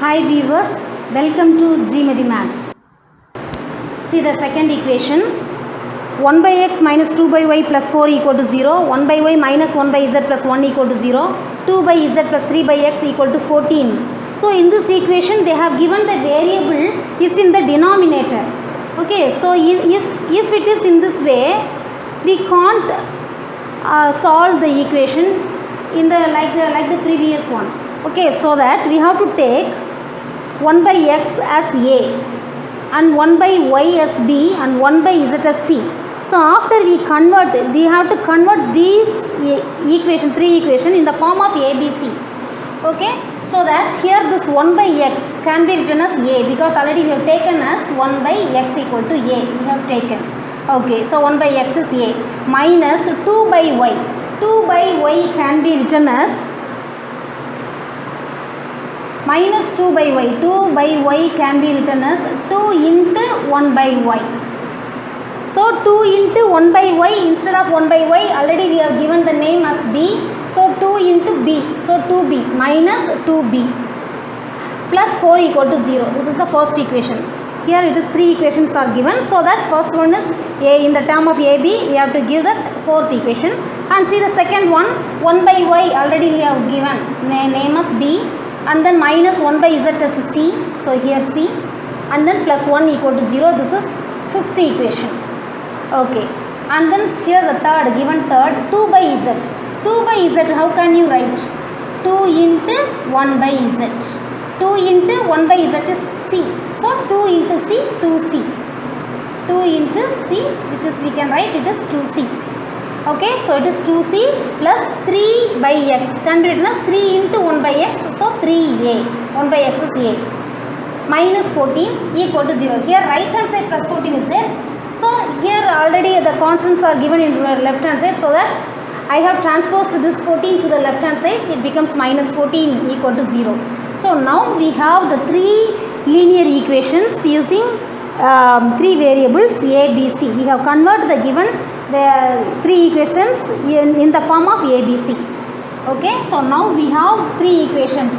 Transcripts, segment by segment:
Hi viewers, welcome to GMD Maths. See the second equation, 1 by x minus 2 by y plus 4 equal to 0, 1 by y minus 1 by z plus 1 equal to 0, 2 by z plus 3 by x equal to 14. So in this equation they have given the variable is in the denominator. Okay, so if it is in this way, we can't solve the equation in the like the previous one. Okay, so that we have to take 1 by x as a and 1 by y as b and 1 by z as c. So after we convert, we have to convert these three equation in the form of ABC. Okay, so that here this 1 by x can be written as a because already we have taken as 1 by x equal to a. We have taken. Okay, so 1 by x is a minus 2 by y. 2 by y can be written as minus 2 by y. 2 by y can be written as 2 into 1 by y. So 2 into 1 by y instead of 1 by y already we have given the name as b. So 2 into b. So 2b minus 2b plus 4 equal to 0. This is the first equation. Here it is 3 equations are given. So that first one is a in the term of ab. We have to give that fourth equation. And see the second one, 1 by y already we have given name as b. And then minus 1 by z as c, so here c, and then plus 1 equal to 0, this is fifth equation. Okay, and then here the third, given third, 2 by z. 2 by z, how can you write? 2 into 1 by z. 2 into 1 by z is c, so 2 into c, 2c. 2 into c, which is we can write it is 2c. Okay, so it is 2c plus 3 by x can be written as 3 into 1 by x, so 3a. 1 by x is a minus 14 equal to 0. Here right hand side plus 14 is there. So here already the constants are given in the left hand side, so that I have transposed this 14 to the left hand side. It becomes minus 14 equal to 0. So now we have the 3 linear equations using 3 variables a, b, c. We have converted the given the 3 equations in the form of ABC. Okay, so now we have 3 equations,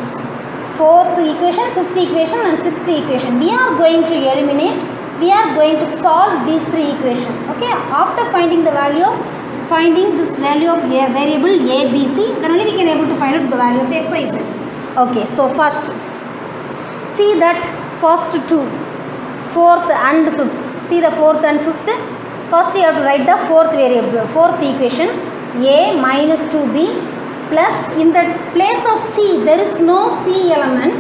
4th equation, 5th equation and 6th equation. We are going to eliminate, we are going to solve these 3 equations. Okay, after finding the value of, this value of a variable ABC, then only we can able to find out the value of x, y, z. Okay, so first, see that first 2, 4th and 5th. See the 4th and 5th. First you have to write the 4th variable, 4th equation, a minus 2b plus in the place of c, there is no c element,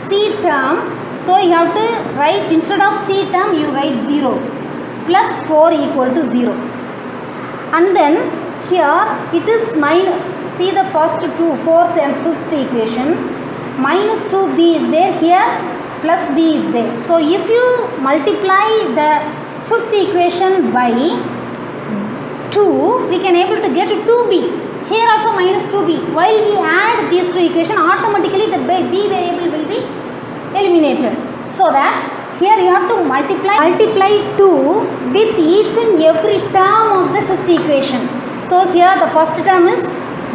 c term. So you have to write instead of c term, you write 0 plus 4 equal to 0. And then here it is minus, see the first 2, 4th and 5th equation, minus 2b is there, here plus b is there. So if you multiply the 5th equation by 2, we can able to get 2b. Here also minus 2b. While we add these 2 equations, automatically the b variable will be eliminated. So that here you have to multiply 2 with each and every term of the 5th equation. So here the first term is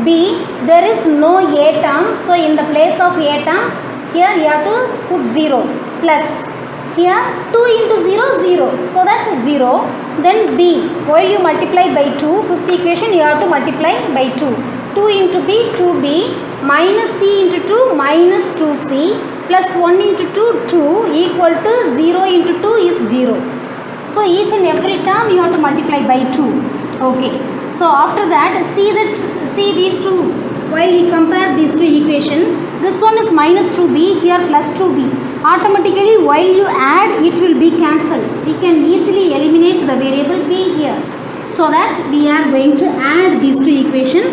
b. There is no a term. So in the place of a term, here you have to put 0 plus. Here 2 into 0, 0. So that 0. Then b. While you multiply by 2, 5th equation you have to multiply by 2. 2 into b, 2b minus c into 2 minus 2c plus 1 into 2, 2 equal to 0 into 2 is 0. So each and every term you have to multiply by 2. Okay. So after that, see these two. While we compare these 2 equations, this one is minus 2b, here plus 2b. Automatically while you add, it will be cancelled. We can easily eliminate the variable b here. So that we are going to add these 2 equations.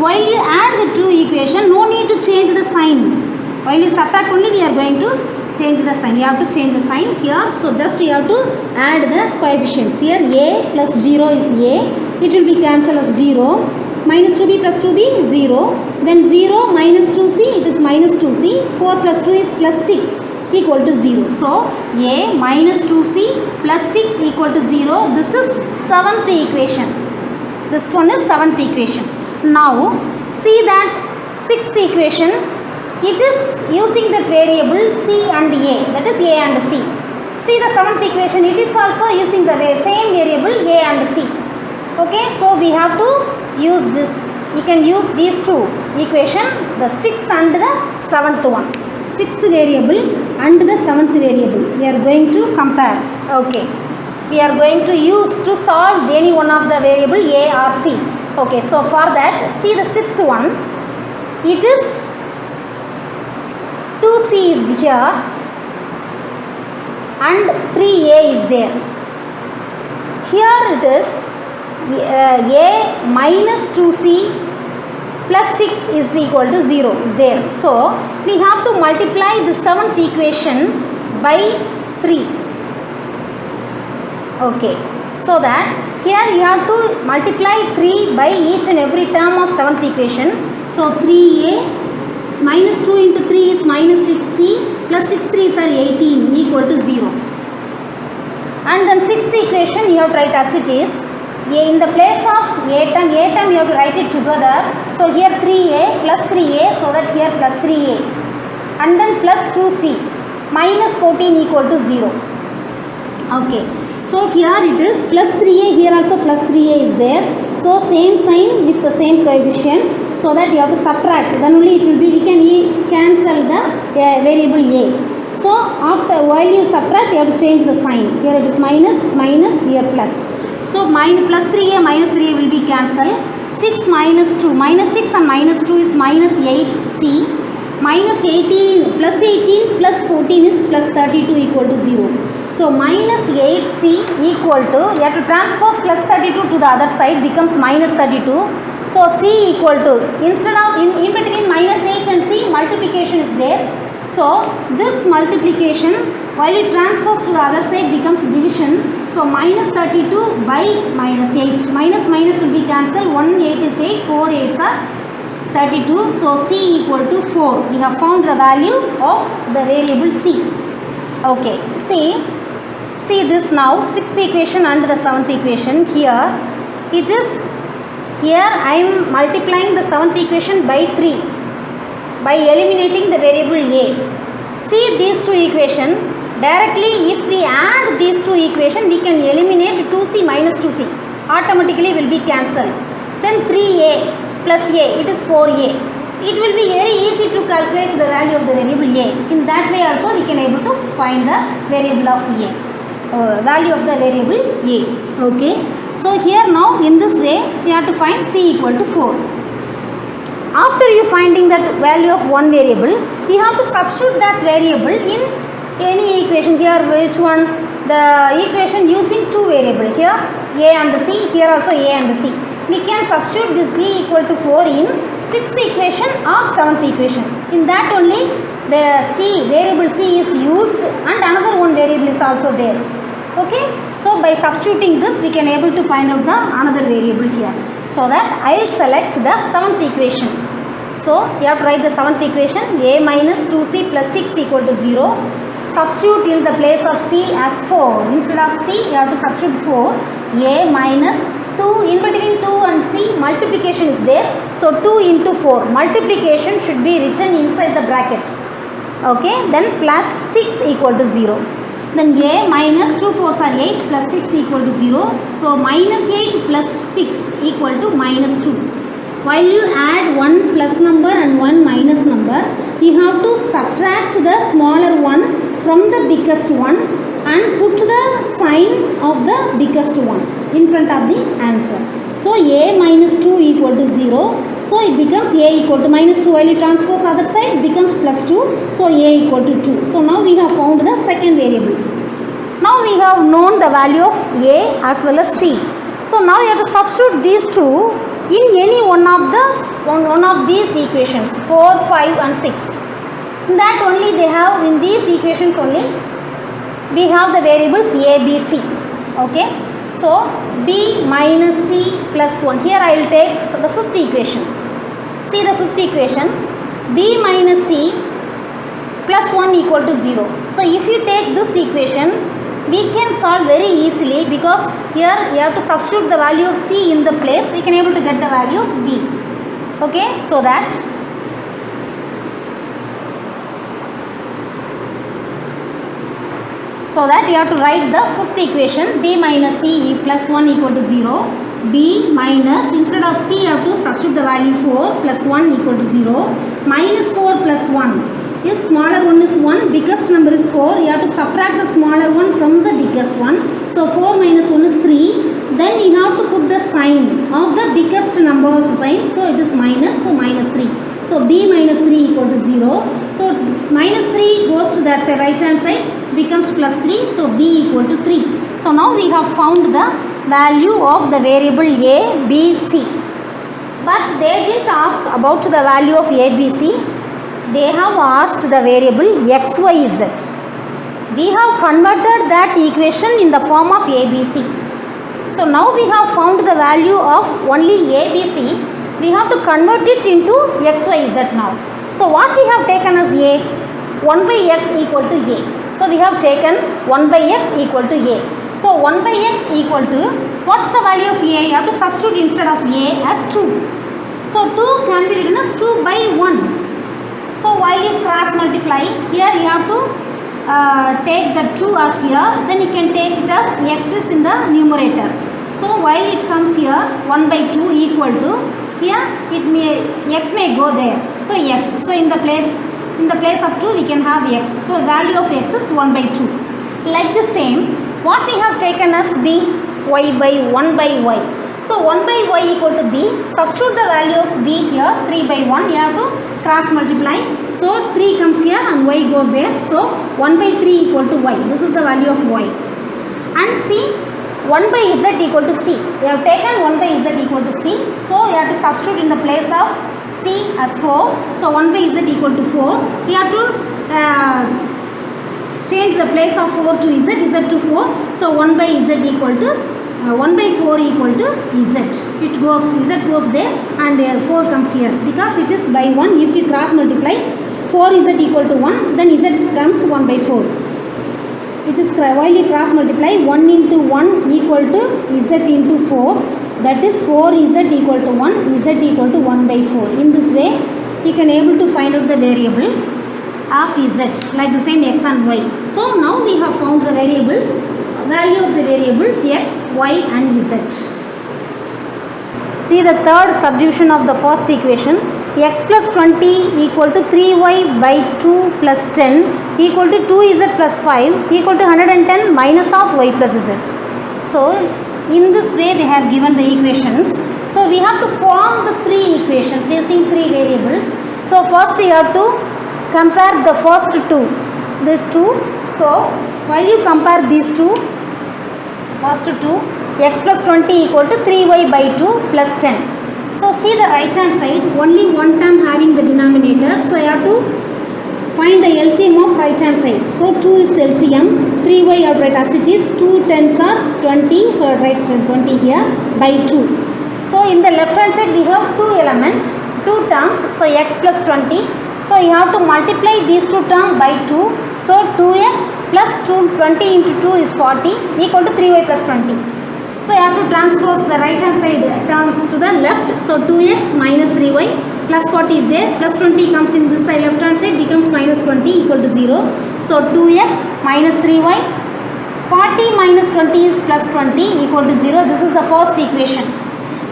While you add the 2 equations, no need to change the sign. While you subtract only, we are going to change the sign. You have to change the sign here. So just you have to add the coefficients. Here a plus 0 is a. It will be cancelled as 0. Minus 2b plus 2b, 0. Then 0 minus 2c, it is minus 2c. 4 plus 2 is plus 6 equal to 0. So, a minus 2c plus 6 equal to 0. This is 7th equation. This one is 7th equation. Now, see that 6th equation, it is using that variable c and a, that is a and c. See the seventh equation, it is also using the same variable a and c. Okay, so we have to use this. You can use these two equation, the sixth and the seventh one. Sixth variable and the seventh variable we are going to compare. Okay, we are going to use to solve any one of the variable a or c. Okay, so for that, see the sixth one, it is 2c is here and 3a is there. Here it is a minus 2c plus 6 is equal to 0 is there. So we have to multiply the seventh equation by 3. Okay, so that here you have to multiply 3 by each and every term of seventh equation. So 3a minus 2 into 3 is minus 6c plus 6 3s are 18 equal to 0. And then sixth equation you have to write as it is. In the place of a term you have to write it together. So here 3a plus 3a, so that here plus 3a and then plus 2c minus 14 equal to 0. Okay, so here it is plus 3a, here also plus 3a is there. So same sign with the same coefficient, so that you have to subtract, then only it will be, we can cancel the variable a. So after, while you subtract, you have to change the sign. Here it is minus, minus, here plus. So plus 3a minus 3a will be cancelled. 6 minus 2, minus 6 and minus 2 is minus 8c. Minus 18 plus 18 plus 14 is plus 32 equal to 0. So minus 8c equal to, you have to transpose plus 32 to the other side, becomes minus 32. So c equal to, instead of in between minus 8 and c, multiplication is there. So this multiplication, while it transpose to the other side, becomes division. So minus 32 by minus 8. Minus minus will be cancelled. 1 8 is 8, 4 8s are 32. So c equal to 4. We have found the value of the variable c. Okay, see this now, sixth equation and the seventh equation. Here it is, here I am multiplying the seventh equation by 3 by eliminating the variable a. See these two equation, directly if we add these two equation, we can eliminate 2c minus 2c, automatically will be cancelled. Then 3a plus a, it is 4a. It will be very easy to calculate the value of the variable a. In that way also we can able to find the variable of a, value of the variable a. Okay, so here now in this way we have to find c equal to 4. After you finding that value of one variable, you have to substitute that variable in any equation. Here which one? The equation using two variable, here a and c, here also a and c. We can substitute this c equal to 4 in sixth equation or seventh equation. In that only the c, variable c is used and another one variable is also there. Okay, so by substituting this we can able to find out the another variable here. So that I will select the seventh equation. So you have to write the seventh equation, a minus 2c plus 6 equal to 0. Substitute in the place of c as 4. Instead of c you have to substitute 4. A minus 2, in between 2 and c multiplication is there. So 2 into 4, multiplication should be written inside the bracket. Okay, then plus 6 equal to 0. Then a minus 2 4s are 8 plus 6 equal to 0. So minus 8 plus 6 equal to minus 2. While you add one plus number and one minus number, you have to subtract the smaller one from the biggest one and put the sign of the biggest one in front of the answer. So a minus 2 equal to 0. So it becomes a equal to minus 2. While you transpose other side, it becomes plus 2. So a equal to 2. So now we have found the second variable. Now we have known the value of a as well as c. So now you have to substitute these two in any one of these equations, 4, 5 and 6. In that only they have, in these equations only we have the variables a, b, c. Okay, so b minus c plus 1. Here I will take the fifth equation. See the fifth equation, b minus c plus 1 equal to 0. So if you take this equation, we can solve very easily, because here you have to substitute the value of c in the place, we can able to get the value of b. Okay, so that So that you have to write the fifth equation, b minus c plus 1 equal to 0. b minus, instead of c you have to substitute the value 4 plus 1 equal to 0. Minus 4 plus 1 is smaller one is 1, biggest number is 4. You have to subtract the smaller one from the biggest one. So 4 minus 1 is 3. Then you have to put the sign of the biggest number sign. So it is minus, so minus 3. So b minus 3 equal to 0. So minus 3 goes to that side, right hand side, becomes plus 3. So b equal to 3. So now we have found the value of the variable a, b, c. But they didn't ask about the value of a, b, c. They have asked the variable x, y, z. We have converted that equation in the form of a, b, c. So now we have found the value of only a, b, c. We have to convert it into x, y, z now. So what we have taken as a? 1 by x equal to a. So we have taken 1 by x equal to a. So 1 by x equal to, what's the value of a? You have to substitute instead of a as 2. So 2 can be written as 2 by 1. So while you cross multiply, here you have to take the 2 as here, then you can take it as x is in the numerator. So while it comes here 1 by 2 equal to, here it may, x may go there. So x, so in the place of 2 we can have x. So value of x is 1 by 2. Like the same, what we have taken as b, y by 1 by y. So 1 by y equal to b, substitute the value of b here, 3 by 1, you have to cross multiply. So 3 comes here and y goes there. So 1 by 3 equal to y, this is the value of y. And see, 1 by z equal to c, we have taken 1 by z equal to c. So you have to substitute in the place of c as 4. So 1 by z equal to 4, you have to change the place of 4 to z to 4. So 1 by z equal to 1 by 4 equal to z. It goes, z goes there and 4 comes here. Because it is by 1, if you cross multiply, 4z equal to 1, then z comes 1 by 4. It is, while you cross multiply, 1 into 1 equal to z into 4. That is 4z equal to 1, z equal to 1 by 4. In this way, you can able to find out the variable of z, like the same x and y. So now we have found the variables, value of the variables x, y and z. See the third subdivision of the first equation, x plus 20 equal to 3y by 2 plus 10 equal to 2z plus 5 equal to 110 minus of y plus z. So in this way they have given the equations. So we have to form the three equations using three variables. So first you have to compare the first two, these two. So while you compare these two, first two, x plus 20 equal to 3y by 2 plus 10. So see the right hand side, only one term having the denominator. So I have to find the LCM of right hand side. So 2 is LCM, 3y I write as it is, 2 tens are 20. So I write 20 here by 2. So in the left hand side we have two elements, two terms. So x plus 20. So you have to multiply these two terms by 2. So 2x plus 20 into 2 is 40 equal to 3y plus 20. So you have to transpose the right hand side terms to the left. So 2x minus 3y plus 40 is there, plus 20 comes in this side, left hand side becomes minus 20 equal to 0. So 2x minus 3y, 40 minus 20 is plus 20 equal to 0. This is the first equation.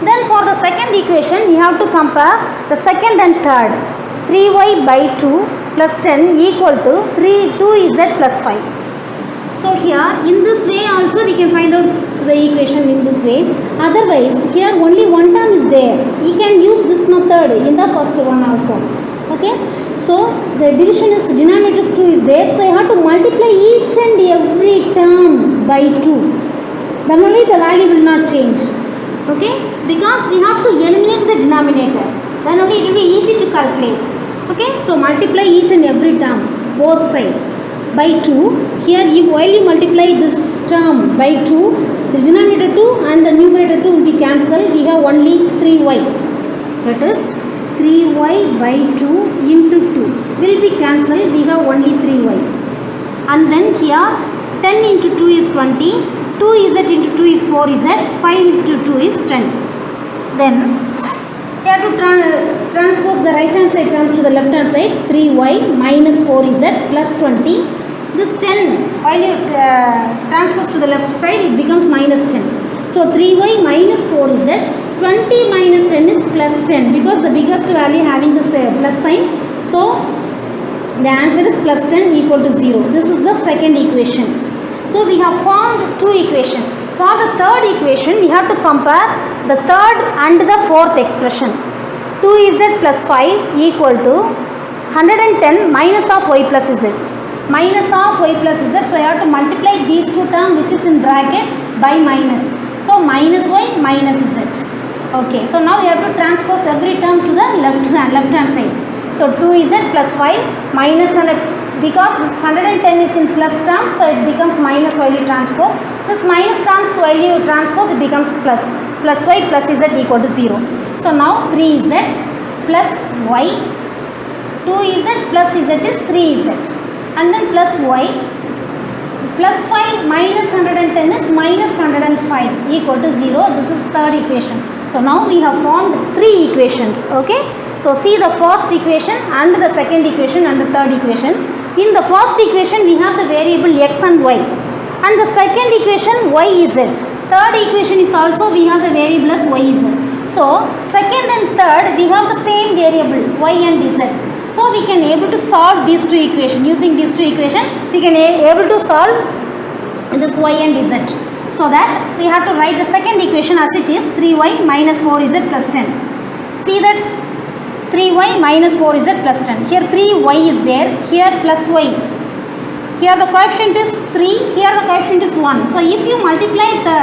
Then for the second equation you have to compare the second and third. 3y by 2 plus 10 equal to 2z plus 5. So here in this way also we can find out the equation in this way. Otherwise here only one term is there. You can use this method in the first one also. Okay. So the division is, denominator is 2 is there. So you have to multiply each and every term by 2. Then only the value will not change. Okay. Because we have to eliminate the denominator. Then only it will be easy to calculate. Okay. So multiply each and every term, both sides, by 2. Here if while you multiply this term by 2, the denominator 2 and the numerator 2 will be cancelled. We have only 3y. That is 3y by 2 into 2 will be cancelled. We have only 3y. And then here 10 into 2 is 20. 2z into 2 is 4z. 5 into 2 is 10. Then you have to transpose the right hand side terms to the left hand side. 3y minus 4z plus 20 this 10, while you transpose to the left side, it becomes minus 10. So 3y minus 4z, 20 minus 10 is plus 10, because the biggest value having this plus sign. So the answer is plus 10 equal to 0. This is the second equation. So we have formed two equations. For the third equation, we have to compare the third and the fourth expression. 2z plus 5 equal to 110 minus of y plus z. Minus of y plus z, so you have to multiply these two terms which is in bracket by minus. So minus y minus z. Okay, so now you have to transpose every term to the left hand side. So 2z plus 5 minus 100, because this 110 is in plus term, so it becomes minus while you transpose. This minus terms while you transpose, it becomes plus. Plus y plus z equal to 0. So now 3z plus y, 2z plus z is 3z, and then plus y plus 5 minus 110 is minus 105 equal to 0. This is third equation. So now we have formed three equations. Okay, so see the first equation and the second equation and the third equation. In the first equation we have the variable x and y, and the second equation y is z. Third equation is also we have the variable as y is z. So second and third we have the same variable y and z. So we can able to solve these two equations. Using these two equations we can able to solve this y and z. So that we have to write the second equation as it is, 3y minus 4z plus 10. See that 3y minus 4z plus 10. Here 3y is there, here plus y. Here the coefficient is 3, here the coefficient is 1. So if you multiply the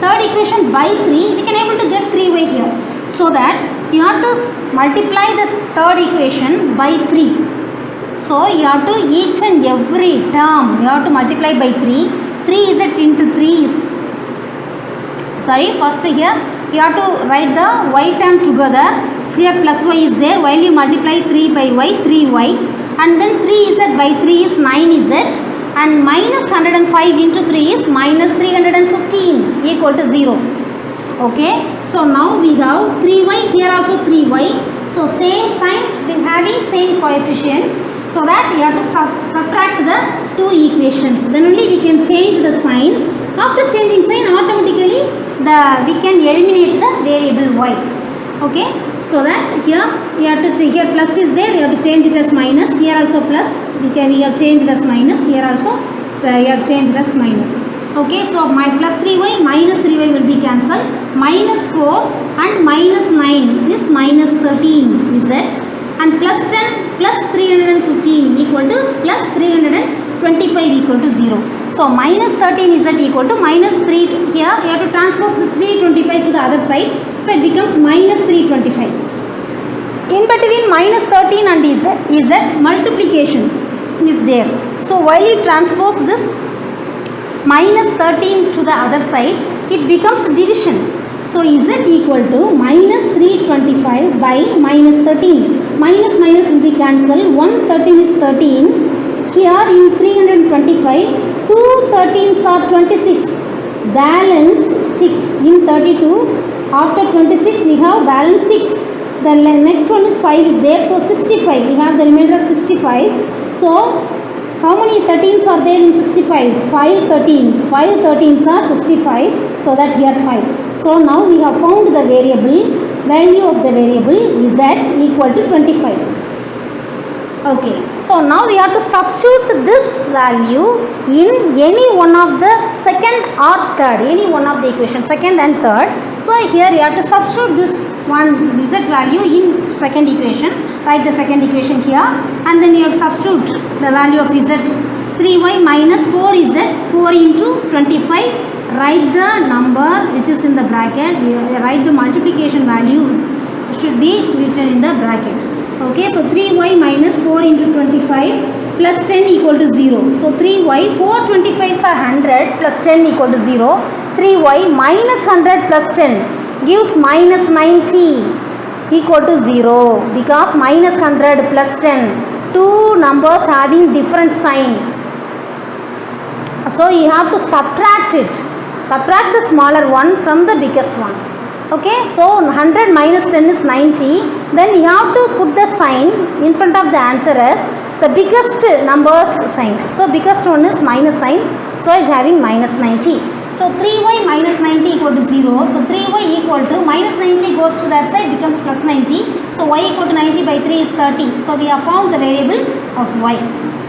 third equation by 3, we can able to get 3y here. So that you have to multiply the third equation by 3. So you have to each and every term you have to multiply by 3. 3z into 3 is, first here you have to write the y term together. So here plus y is there, while you multiply 3 by y, 3y, and then 3z by 3 is 9z, and minus 105 into 3 is minus 315 equal to 0. Okay, so now we have 3y, here also 3y, so same sign with having same coefficient, so that you have to subtract the two equations, then only we can change the sign. After changing sign, automatically we can eliminate the variable y. Okay, so that here you have to here plus is there, you have to change it as minus. Here also plus, we have changed as minus. Here also you have changed as minus. Okay, so my plus 3y minus 3y will be cancelled. Minus 4 and minus 9 is minus 13 is it, and plus 10 plus 315 equal to plus 325 equal to 0. So minus 13 is that equal to minus 3. Here you have to transpose the 325 to the other side, so it becomes minus 325. In between minus 13 and z multiplication is there. So while you transpose this minus 13 to the other side, it becomes division. So z equal to minus 325 by minus 13. Minus minus will be cancelled. 113 is 13. Here in 325, 2 13s are 26. Balance 6 in 32. After 26 we have balance 6. The next one is 5 is there. So 65. We have the remainder 65. So how many 13s are there in 65? 5 13s. 5 13s are 65. So that here 5. So now we have found the variable, value of the variable is that equal to 25. Okay, so now we have to substitute this value in any one of the second or third, any one of the equations, second and third. So here you have to substitute this one z value in second equation. Write the second equation here, and then you have to substitute the value of z. 3y minus 4z, 4 into 25. Write the number which is in the bracket. Write the multiplication value should be written in the bracket. Okay, so 3y minus 4 into 25 plus 10 equal to 0. So 3y, 4 25s are 100 plus 10 equal to 0. 3y minus 100 plus 10 gives minus 90 equal to 0, because minus 100 plus 10, two numbers having different sign. So you have to subtract it. Subtract the smaller one from the biggest one. Okay, so 100 minus 10 is 90. Then you have to put the sign in front of the answer as the biggest numbers sign. So biggest one is minus sign, so it's having minus 90. So 3y minus 90 equal to 0. So 3y equal to minus 90 goes to that side, becomes plus 90. So y equal to 90 by 3 is 30. So we have found the variable of y.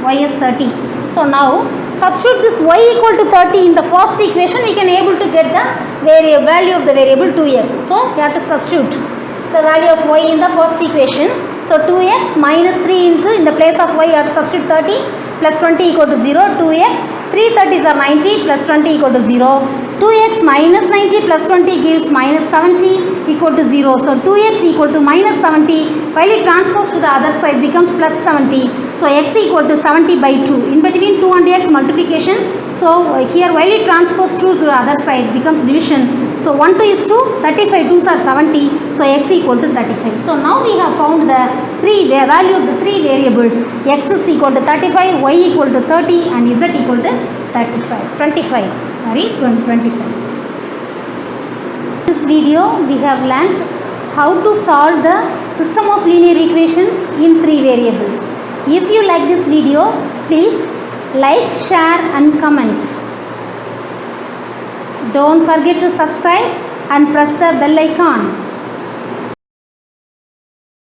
Y is 30. So now substitute this y equal to 30 in the first equation. We can able to get the value of the variable 2x. So we have to substitute the value of y in the first equation. So 2x minus 3 into, in the place of y you have to substitute 30 plus 20 equal to 0. 2x 3 30s are 90 plus 20 equal to 0. 2x minus 90 plus 20 gives minus 70 equal to 0. So 2x equal to minus 70, while it transposed to the other side becomes plus 70. So x equal to 70 by 2. In between 2 and x multiplication. So here while it transposed to the other side becomes division. So 1 2 is 2, 35 2s are 70. So x equal to 35. So now we have found the value of the three variables. X is equal to 35, y equal to 30 and z equal to 25. This video we have learnt how to solve the system of linear equations in three variables. If you like this video, please like, share and comment. Don't forget to subscribe and press the bell icon.